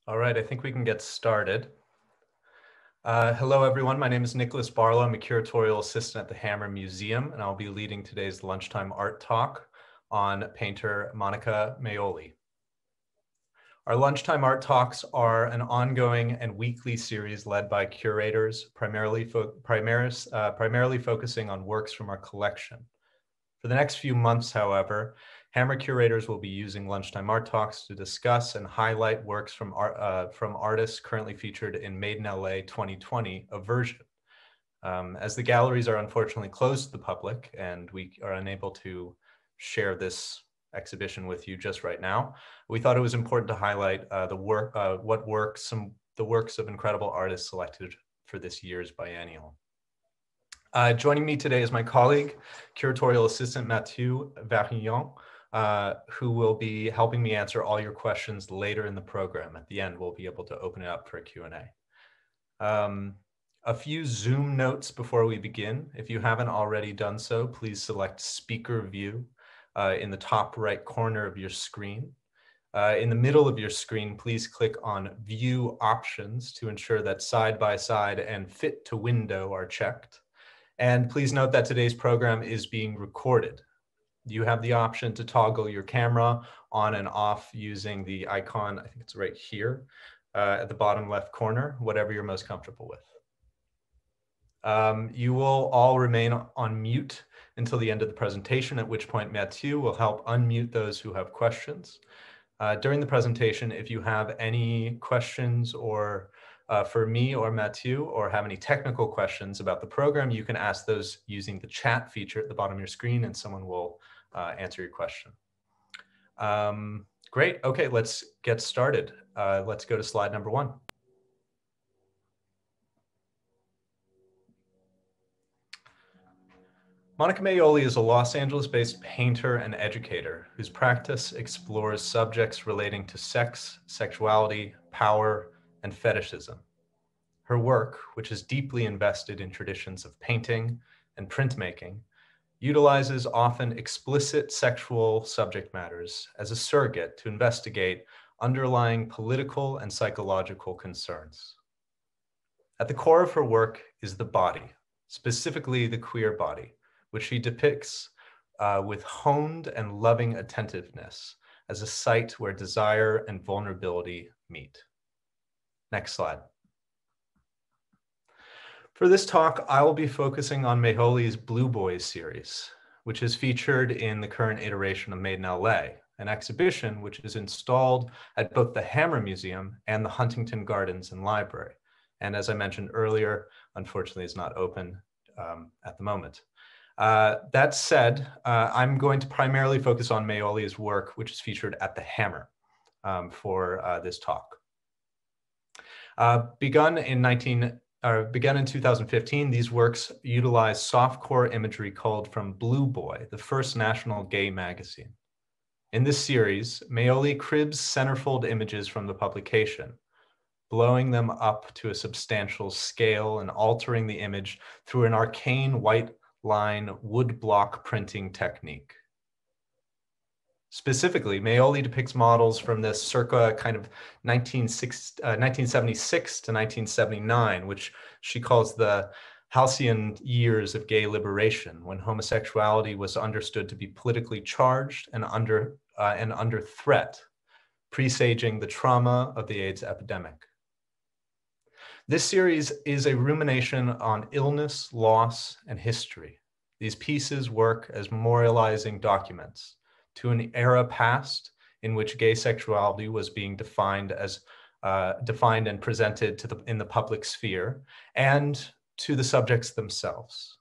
All right, I think we can get started. Hello, everyone. My name is Nicholas Barlow. I'm a curatorial assistant at the Hammer Museum, and I'll be leading today's lunchtime art talk on painter Monica Majoli. Our lunchtime art talks are an ongoing and weekly series led by curators, primarily focusing on works from our collection. For the next few months, however, Hammer curators will be using lunchtime art talks to discuss and highlight works from artists currently featured in Made in LA 2020, a version. As the galleries are unfortunately closed to the public and we are unable to share this exhibition with you just right now, we thought it was important to highlight the works of incredible artists selected for this year's biennial. Joining me today is my colleague, curatorial assistant Mathieu Varillon, who will be helping me answer all your questions later in the program. At the end, we'll be able to open it up for a Q&A. A few Zoom notes before we begin. If you haven't already done so, please select Speaker View in the top right corner of your screen. In the middle of your screen, please click on View Options to ensure that Side by Side and Fit to Window are checked. And please note that today's program is being recorded. You have the option to toggle your camera on and off using the icon, I think it's right here, at the bottom left corner, whatever you're most comfortable with. You will all remain on mute until the end of the presentation, at which point Mathieu will help unmute those who have questions. During the presentation, if you have any questions or for me or Mathieu, or have any technical questions about the program, you can ask those using the chat feature at the bottom of your screen and someone will answer your question. Great, okay, let's get started. Let's go to slide number 1. Monica Majoli is a Los Angeles-based painter and educator whose practice explores subjects relating to sex, sexuality, power, and fetishism. Her work, which is deeply invested in traditions of painting and printmaking, utilizes often explicit sexual subject matters as a surrogate to investigate underlying political and psychological concerns. At the core of her work is the body, specifically the queer body, which she depicts with honed and loving attentiveness as a site where desire and vulnerability meet. Next slide. For this talk, I will be focusing on Majoli's Blue Boys series, which is featured in the current iteration of Made in LA, an exhibition which is installed at both the Hammer Museum and the Huntington Gardens and Library. And as I mentioned earlier, unfortunately, is not open at the moment. That said, I'm going to primarily focus on Majoli's work, which is featured at the Hammer for this talk. Begun in 2015, these works utilize softcore imagery culled from Blue Boy, the first national gay magazine. In this series, Majoli cribs centerfold images from the publication, blowing them up to a substantial scale and altering the image through an arcane white line woodblock printing technique. Specifically, Majoli depicts models from this circa kind of 1976 to 1979, which she calls the halcyon years of gay liberation, when homosexuality was understood to be politically charged and under threat, presaging the trauma of the AIDS epidemic. This series is a rumination on illness, loss, and history. These pieces work as memorializing documents to an era past in which gay sexuality was being defined and presented in the public sphere, and to the subjects themselves.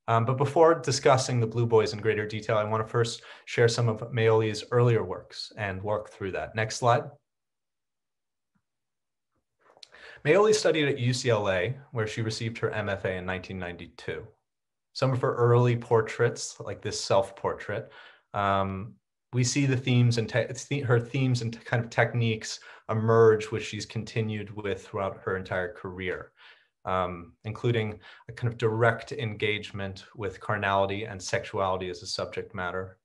But before discussing the Blue Boys in greater detail, I want to first share some of Majoli's earlier works and work through that. Next slide. Majoli studied at UCLA, where she received her MFA in 1992. Some of her early portraits, like this self-portrait, we see the themes and her themes and kind of techniques emerge, which she's continued with throughout her entire career, including a kind of direct engagement with carnality and sexuality as a subject matter,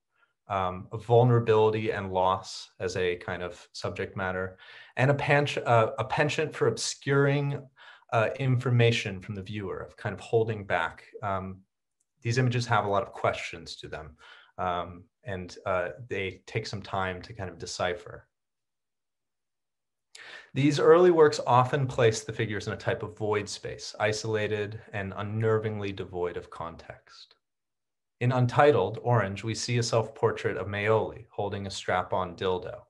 of vulnerability and loss as a kind of subject matter, and a penchant for obscuring information from the viewer, of kind of holding back. These images have a lot of questions to them, and they take some time to kind of decipher. These early works often place the figures in a type of void space, isolated and unnervingly devoid of context. In Untitled, Orange, we see a self-portrait of Majoli holding a strap-on dildo,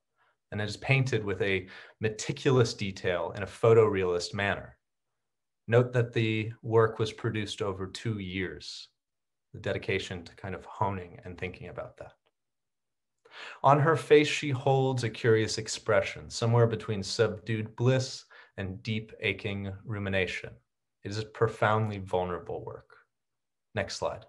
and it is painted with a meticulous detail in a photorealist manner. Note that the work was produced over 2 years, the dedication to kind of honing and thinking about that. On her face, she holds a curious expression, somewhere between subdued bliss and deep aching rumination. It is a profoundly vulnerable work. Next slide.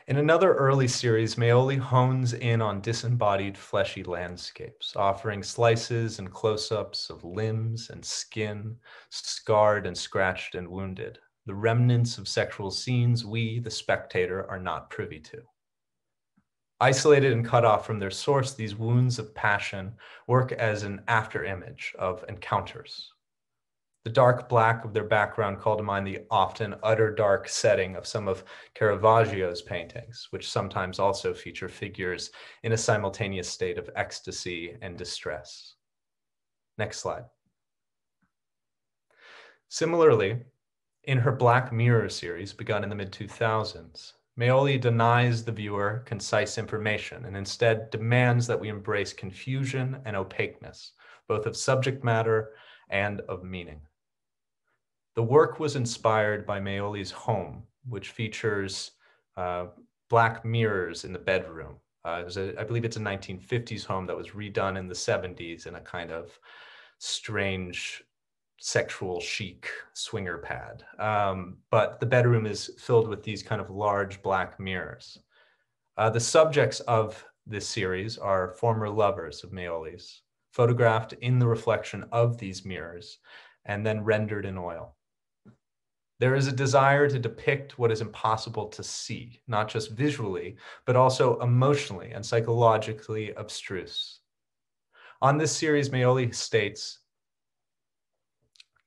In another early series, Majoli hones in on disembodied fleshy landscapes, offering slices and close-ups of limbs and skin, scarred and scratched and wounded, the remnants of sexual scenes we, the spectator, are not privy to. Isolated and cut off from their source, these wounds of passion work as an after-image of encounters. The dark black of their background call to mind the often utter dark setting of some of Caravaggio's paintings, which sometimes also feature figures in a simultaneous state of ecstasy and distress. Next slide. Similarly, in her Black Mirror series, begun in the mid-2000s, Majoli denies the viewer concise information and instead demands that we embrace confusion and opaqueness, both of subject matter and of meaning. The work was inspired by Majoli's home, which features black mirrors in the bedroom. I believe it's a 1950s home that was redone in the 70s in a kind of strange sexual chic swinger pad. But the bedroom is filled with these kind of large black mirrors. The subjects of this series are former lovers of Majoli's, photographed in the reflection of these mirrors and then rendered in oil. There is a desire to depict what is impossible to see, not just visually, but also emotionally and psychologically abstruse. On this series, Majoli states,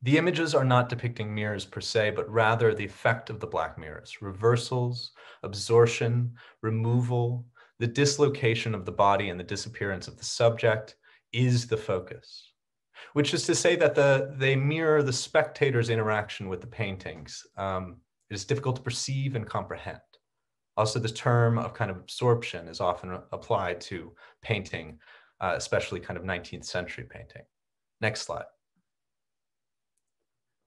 "The images are not depicting mirrors per se, but rather the effect of the black mirrors, reversals, absorption, removal, the dislocation of the body and the disappearance of the subject is the focus." Which is to say that they mirror the spectator's interaction with the paintings. It is difficult to perceive and comprehend. Also, the term of kind of absorption is often applied to painting, especially kind of 19th century painting. Next slide.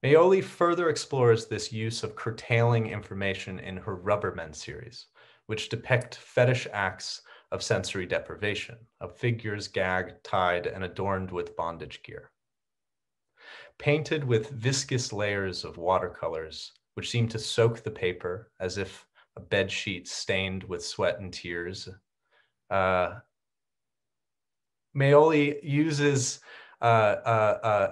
Majoli further explores this use of curtailing information in her Rubbermen series, which depict fetish acts of sensory deprivation, of figures gagged, tied, and adorned with bondage gear. Painted with viscous layers of watercolors, which seem to soak the paper as if a bed sheet stained with sweat and tears, Majoli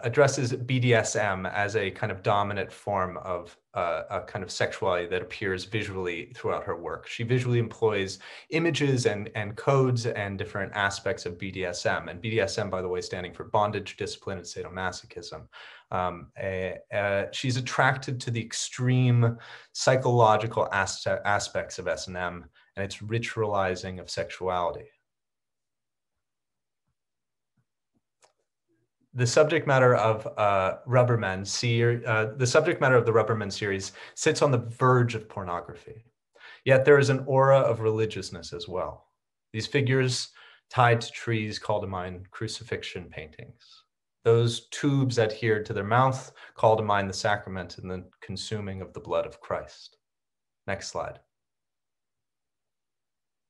addresses BDSM as a kind of dominant form of a kind of sexuality that appears visually throughout her work. She visually employs images and codes and different aspects of BDSM. And BDSM, by the way, standing for bondage, discipline, and sadomasochism. She's attracted to the extreme psychological aspects of S&M and its ritualizing of sexuality. The subject matter of the Rubbermen series sits on the verge of pornography. Yet there is an aura of religiousness as well. These figures tied to trees call to mind crucifixion paintings. Those tubes adhered to their mouth call to mind the sacrament and the consuming of the blood of Christ. Next slide.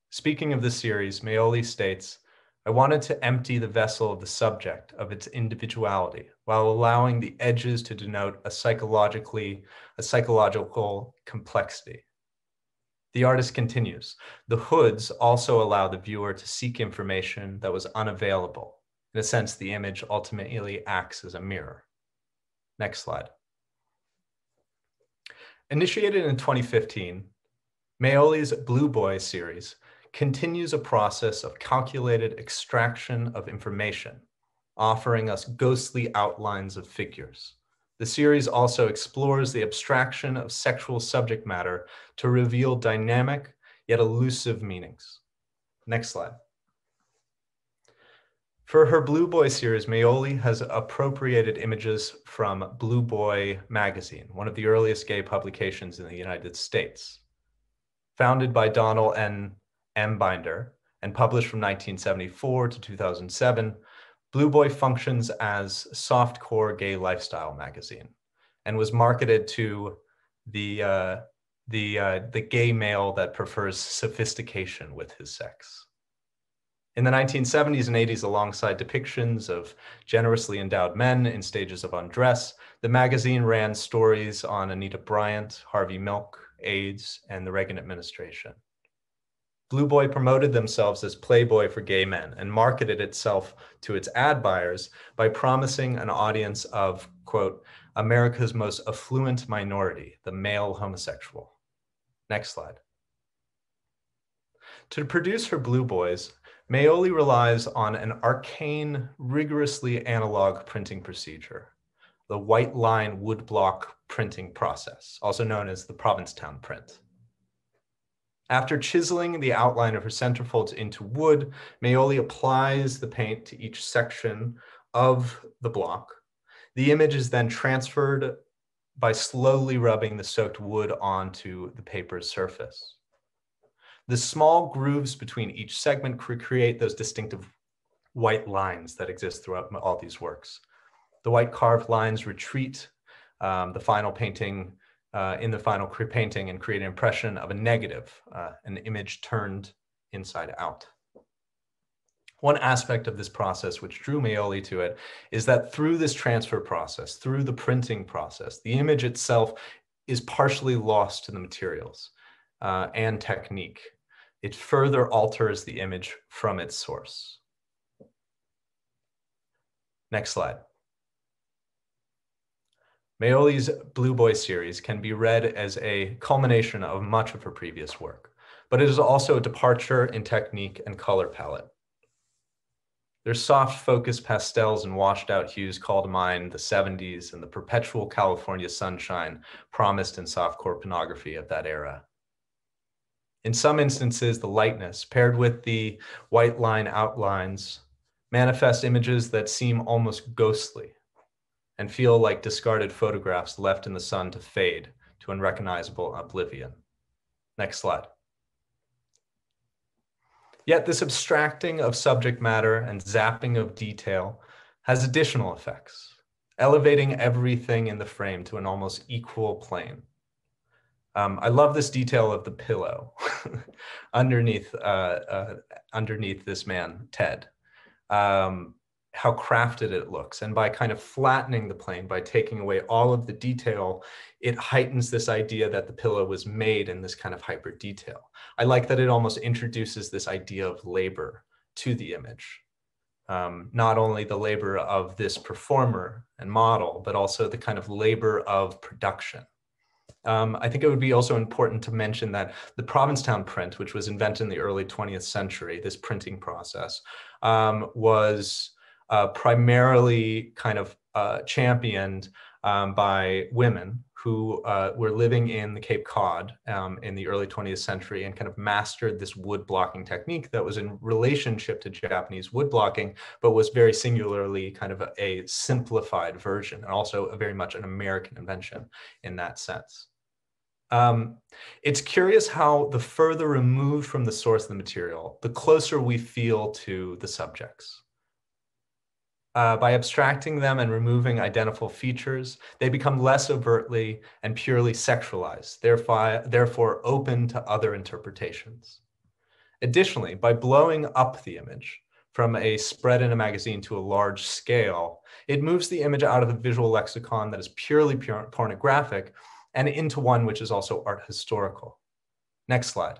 Speaking of this series, Majoli states, "I wanted to empty the vessel of the subject of its individuality while allowing the edges to denote a psychological complexity." The artist continues, "The hoods also allow the viewer to seek information that was unavailable. In a sense, the image ultimately acts as a mirror." Next slide. Initiated in 2015, Majoli's Blue Boy series continues a process of calculated extraction of information, offering us ghostly outlines of figures. The series also explores the abstraction of sexual subject matter to reveal dynamic yet elusive meanings. Next slide. For her Blue Boy series, Majoli has appropriated images from Blue Boy magazine, one of the earliest gay publications in the United States. Founded by Donald N. Binder and published from 1974 to 2007, Blue Boy functions as softcore gay lifestyle magazine and was marketed to the gay male that prefers sophistication with his sex. In the 1970s and 80s, alongside depictions of generously endowed men in stages of undress, the magazine ran stories on Anita Bryant, Harvey Milk, AIDS, and the Reagan administration. Blue Boy promoted themselves as Playboy for gay men and marketed itself to its ad buyers by promising an audience of, quote, America's most affluent minority, the male homosexual. Next slide. To produce her Blue Boys, Majoli relies on an arcane, rigorously analog printing procedure, the white line woodblock printing process, also known as the Provincetown Print. After chiseling the outline of her centerfolds into wood, Majoli applies the paint to each section of the block. The image is then transferred by slowly rubbing the soaked wood onto the paper's surface. The small grooves between each segment create those distinctive white lines that exist throughout all these works. The white carved lines retreat the final painting in the final painting and create an impression of a negative, an image turned inside out. One aspect of this process which drew Majoli to it is that through this transfer process, through the printing process, the image itself is partially lost to the materials and technique. It further alters the image from its source. Next slide. Majoli's Blue Boy series can be read as a culmination of much of her previous work, but it is also a departure in technique and color palette. Their soft focused pastels and washed out hues call to mind the 70s and the perpetual California sunshine promised in softcore pornography of that era. In some instances, the lightness paired with the white line outlines manifest images that seem almost ghostly and feel like discarded photographs left in the sun to fade to unrecognizable oblivion. Next slide. Yet this abstracting of subject matter and zapping of detail has additional effects, elevating everything in the frame to an almost equal plane. I love this detail of the pillow underneath this man, Ted. How crafted it looks. And by kind of flattening the plane, by taking away all of the detail, it heightens this idea that the pillow was made in this kind of hyper detail. I like that it almost introduces this idea of labor to the image. Not only the labor of this performer and model, but also the kind of labor of production. I think it would be also important to mention that the Provincetown print, which was invented in the early 20th century, this printing process, was primarily kind of championed by women who were living in the Cape Cod in the early 20th century and kind of mastered this wood blocking technique that was in relationship to Japanese wood blocking, but was very singularly kind of a simplified version and also a very much an American invention in that sense. It's curious how the further removed from the source of the material, the closer we feel to the subjects. By abstracting them and removing identifiable features, they become less overtly and purely sexualized, therefore open to other interpretations. Additionally, by blowing up the image from a spread in a magazine to a large scale, it moves the image out of the visual lexicon that is purely pornographic and into one which is also art historical. Next slide.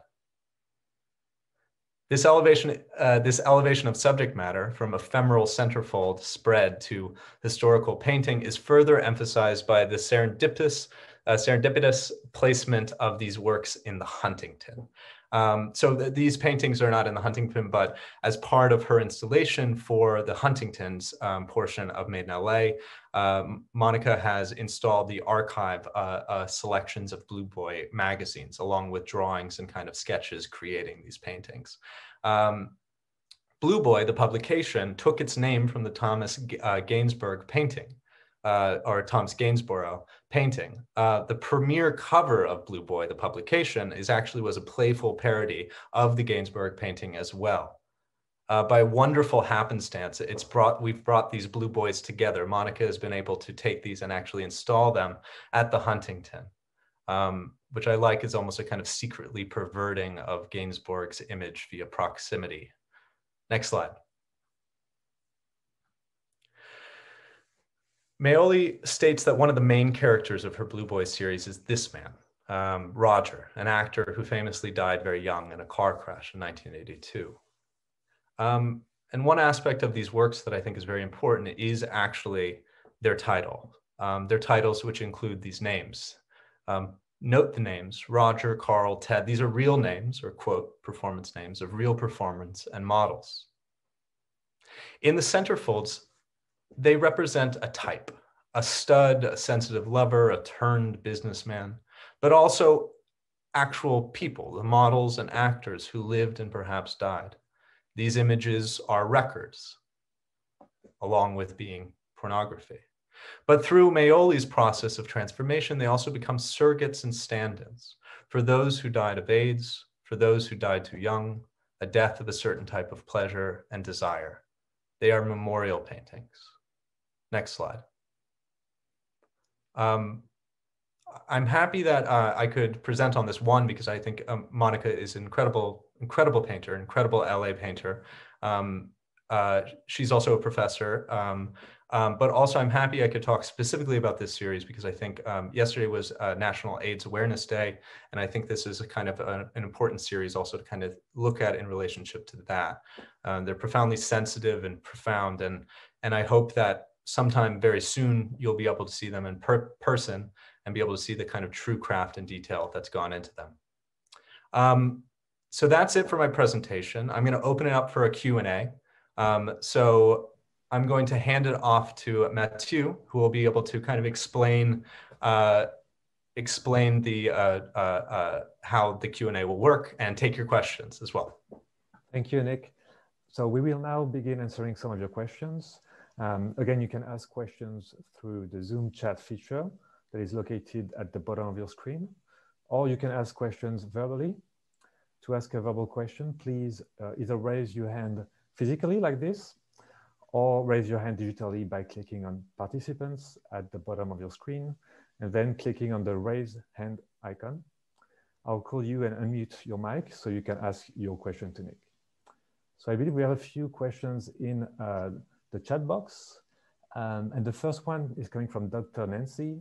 This elevation of subject matter from ephemeral centerfold spread to historical painting is further emphasized by the serendipitous placement of these works in the Huntington. These paintings are not in the Huntington, but as part of her installation for the Huntington's portion of Made in LA, Monica has installed the archive selections of Blue Boy magazines, along with drawings and kind of sketches creating these paintings. Blue Boy, the publication, took its name from the Thomas Gainsborough painting, or Thomas Gainsborough painting. The premiere cover of Blue Boy, the publication, was a playful parody of the Gainsborough painting as well. By wonderful happenstance, we've brought these Blue Boys together. Monica has been able to take these and actually install them at the Huntington, which I like is almost a kind of secretly perverting of Gainsborough's image via proximity. Next slide. Majoli states that one of the main characters of her Blue Boys series is this man, Roger, an actor who famously died very young in a car crash in 1982. And one aspect of these works that I think is very important is actually their title. Their titles, which include these names. Note the names: Roger, Carl, Ted. These are real names, or quote, performance names of real performance and models. In the centerfolds, they represent a type, a stud, a sensitive lover, a turned businessman, but also actual people, the models and actors who lived and perhaps died. These images are records, along with being pornography. But through Majoli's process of transformation, they also become surrogates and stand-ins for those who died of AIDS, for those who died too young, a death of a certain type of pleasure and desire. They are memorial paintings. Next slide. I'm happy that I could present on this one because I think Monica is an incredible painter, incredible LA painter. She's also a professor, but also I'm happy I could talk specifically about this series because I think yesterday was National AIDS Awareness Day, and I think this is a kind of an important series also to kind of look at in relationship to that. They're profoundly sensitive and profound, and I hope that sometime very soon you'll be able to see them in person and be able to see the kind of true craft and detail that's gone into them. So that's it for my presentation. I'm going to open it up for a Q&A. So I'm going to hand it off to Mathieu, who will be able to kind of explain the how the Q&A will work and take your questions as well. Thank you, Nick. So we will now begin answering some of your questions. Again, you can ask questions through the Zoom chat feature that is located at the bottom of your screen, or you can ask questions verbally. To ask a verbal question, please either raise your hand physically like this, or raise your hand digitally by clicking on participants at the bottom of your screen, and then clicking on the raise hand icon. I'll call you and unmute your mic so you can ask your question to Nick. So I believe we have a few questions in the chat box. And the first one is coming from Dr. Nancy.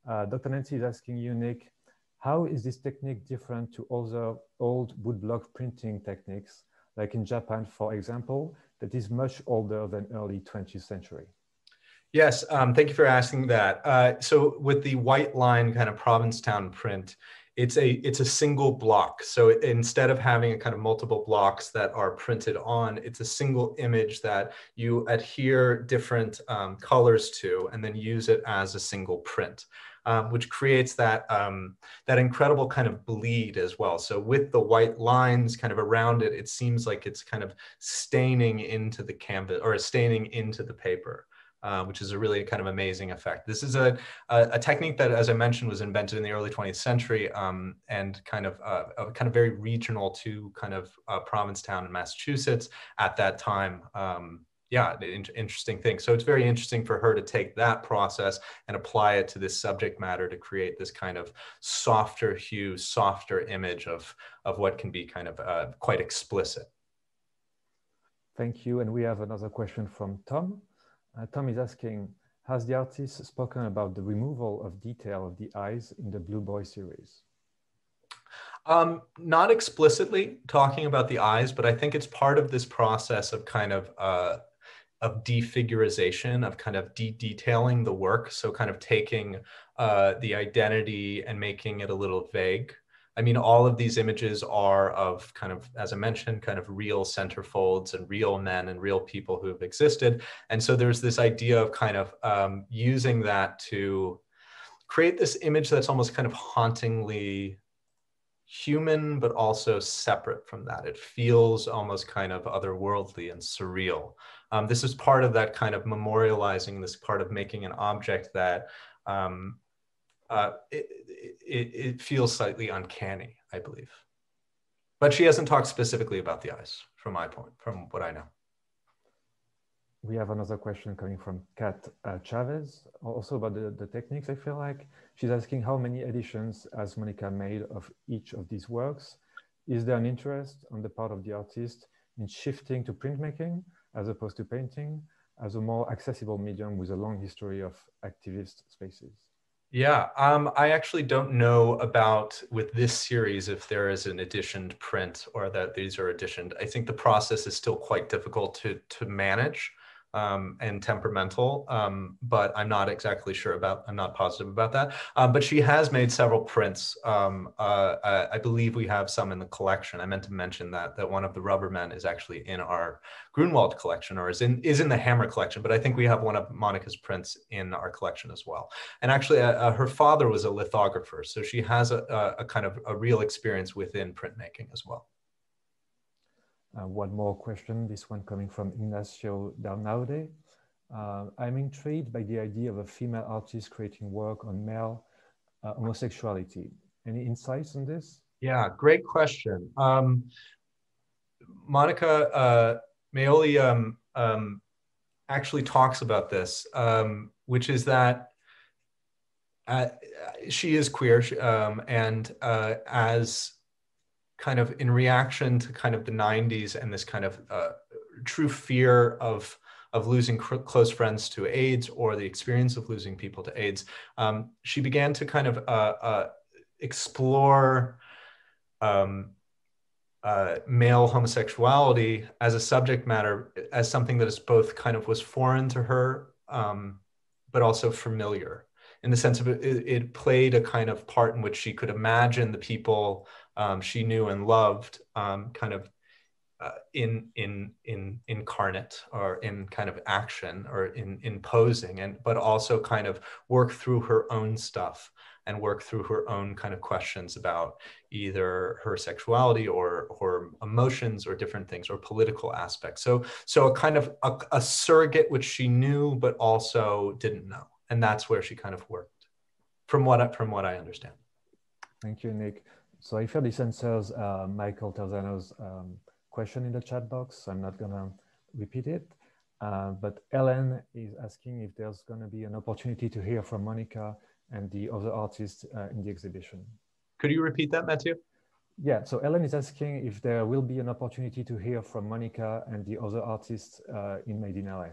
Dr. Nancy is asking you, Nick, how is this technique different to other old woodblock printing techniques, like in Japan, for example, that is much older than early 20th century? Yes, thank you for asking that. So with the white line kind of Provincetown print, it's a single block. So instead of having a kind of multiple blocks that are printed on, it's a single image that you adhere different colors to and then use it as a single print, which creates that, that incredible kind of bleed as well. So with the white lines kind of around it, it seems like it's kind of staining into the canvas or staining into the paper. Which is a really kind of amazing effect. This is a technique that, as I mentioned, was invented in the early 20th century and kind of very regional to kind of Provincetown in Massachusetts at that time. Yeah, interesting thing. So it's very interesting for her to take that process and apply it to this subject matter to create this kind of softer hue, softer image of what can be kind of quite explicit. Thank you. And we have another question from Tom. Tom is asking, has the artist spoken about the removal of detail of the eyes in the Blue Boy series? Not explicitly talking about the eyes, but I think it's part of this process of kind of defigurization, of kind of detailing the work. So kind of taking the identity and making it a little vague. I mean, all of these images are of kind of, as I mentioned, kind of real centerfolds and real men and real people who have existed. And so there's this idea of kind of using that to create this image that's almost kind of hauntingly human, but also separate from that. It feels almost kind of otherworldly and surreal. This is part of that kind of memorializing, this part of making an object that it feels slightly uncanny, I believe. But she hasn't talked specifically about the eyes from what I know. We have another question coming from Kat Chavez, also about the techniques. I feel like she's asking how many editions has Monica made of each of these works? Is there an interest on the part of the artist in shifting to printmaking as opposed to painting as a more accessible medium with a long history of activist spaces? Yeah, I actually don't know about with this series if there is an editioned print or that these are editioned. I think the process is still quite difficult to manage and temperamental, but I'm not exactly sure about, I'm not positive about that. But she has made several prints. I believe we have some in the collection. I meant to mention that one of the Rubbermen is actually in our Grunwald collection, or is in the Hammer collection, but I think we have one of Monica's prints in our collection as well. And actually her father was a lithographer, so she has a kind of a real experience within printmaking as well. One more question, this one coming from Ignacio Darnaude. I'm intrigued by the idea of a female artist creating work on male homosexuality. Any insights on this? Yeah, great question. Monica Majoli actually talks about this, which is that she is queer, and as kind of in reaction to kind of the 90s and this kind of true fear of losing close friends to AIDS, or the experience of losing people to AIDS, she began to kind of explore male homosexuality as a subject matter, as something that is both kind of was foreign to her, but also familiar, in the sense of it played a kind of part in which she could imagine the people she knew and loved kind of incarnate, or in kind of action, or in posing, but also kind of work through her own stuff and work through her own kind of questions about either her sexuality or emotions or different things, or political aspects. So a kind of a surrogate which she knew but also didn't know, and that's where she kind of worked, from what I understand. Thank you, Nick. So I feel this answers Michael Terzano's question in the chat box, so I'm not gonna repeat it. But Ellen is asking if there's gonna be an opportunity to hear from Monica and the other artists in the exhibition. Could you repeat that, Matthew? Yeah, so Ellen is asking if there will be an opportunity to hear from Monica and the other artists in Made in LA.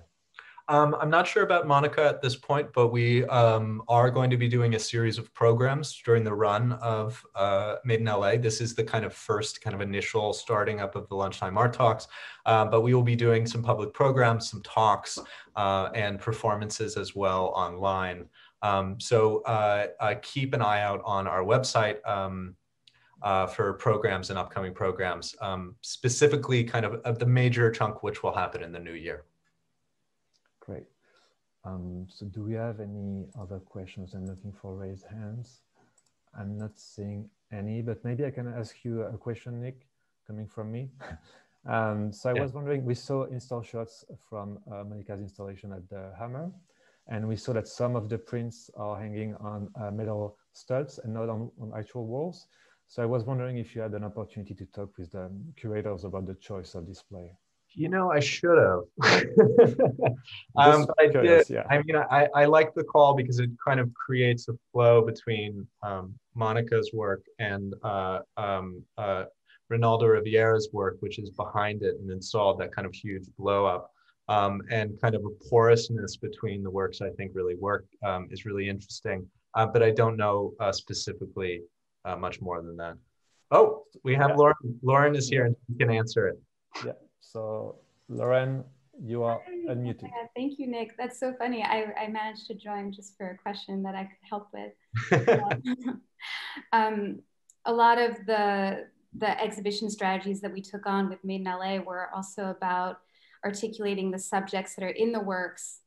I'm not sure about Monica at this point, but we are going to be doing a series of programs during the run of Made in LA. This is the kind of first kind of initial starting up of the Lunchtime Art Talks, but we will be doing some public programs, some talks, and performances as well online. So keep an eye out on our website for programs and upcoming programs, specifically kind of the major chunk which will happen in the new year. Great. So do we have any other questions? I'm looking for raised hands. I'm not seeing any, but maybe I can ask you a question, Nick, coming from me. So I was wondering, we saw install shots from Monica's installation at the Hammer, and we saw that some of the prints are hanging on metal studs and not on actual walls. So I was wondering if you had an opportunity to talk with the curators about the choice of display. You know, I should have. But I did. Yeah. I mean, I like the call because it kind of creates a flow between Monica's work and Ronaldo Riviera's work, which is behind it and installed, that kind of huge blow up, and kind of a porousness between the works. I think really is really interesting. But I don't know specifically much more than that. Oh, we have Lauren. Lauren is here and she can answer it. Yeah. So, Lauren, you are unmuted. Yeah, thank you, Nick. That's so funny. I managed to join just for a question that I could help with. a lot of the exhibition strategies that we took on with Made in LA were also about articulating the subjects that are in the works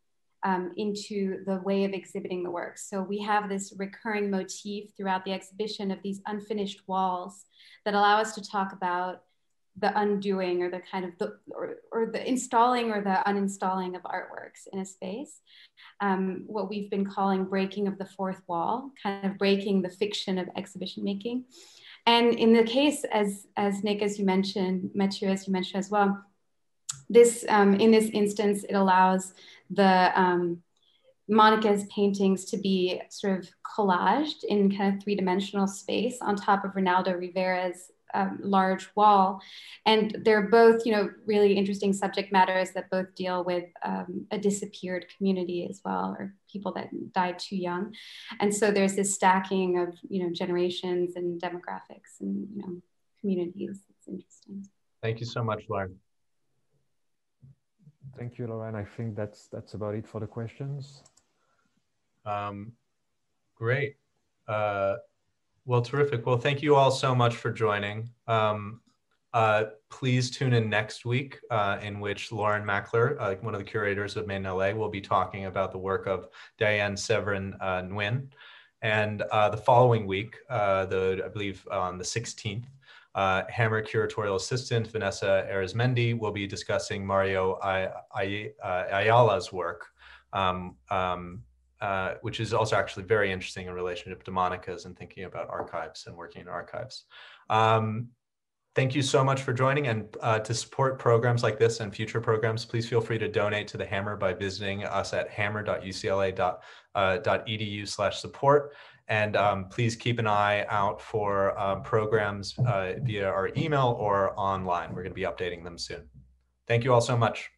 into the way of exhibiting the works. So we have this recurring motif throughout the exhibition of these unfinished walls that allow us to talk about the undoing or the kind of or the installing or the uninstalling of artworks in a space. What we've been calling breaking of the fourth wall, kind of breaking the fiction of exhibition making. And in the case, as Nick, as you mentioned, Mathieu, as you mentioned as well, this in this instance, it allows the Monica's paintings to be sort of collaged in kind of three-dimensional space on top of Ronaldo Rivera's large wall. And they're both, you know, really interesting subject matters that both deal with a disappeared community as well, or people that died too young. And so there's this stacking of, you know, generations and demographics and, you know, communities. It's interesting. Thank you so much, Lauren. Thank you, Lauren. I think that's about it for the questions. Great. Well, terrific. Well, thank you all so much for joining. Please tune in next week, in which Lauren Mackler, one of the curators of Made in LA, will be talking about the work of Diane Severin Nguyen. And the following week, I believe on the 16th, Hammer curatorial assistant Vanessa Arizmendi will be discussing Mario Ayala's work, which is also actually very interesting in relationship to Monica's and thinking about archives and working in archives. Thank you so much for joining, and to support programs like this and future programs, please feel free to donate to the Hammer by visiting us at hammer.ucla.edu/support. And please keep an eye out for programs via our email or online. We're going to be updating them soon. Thank you all so much.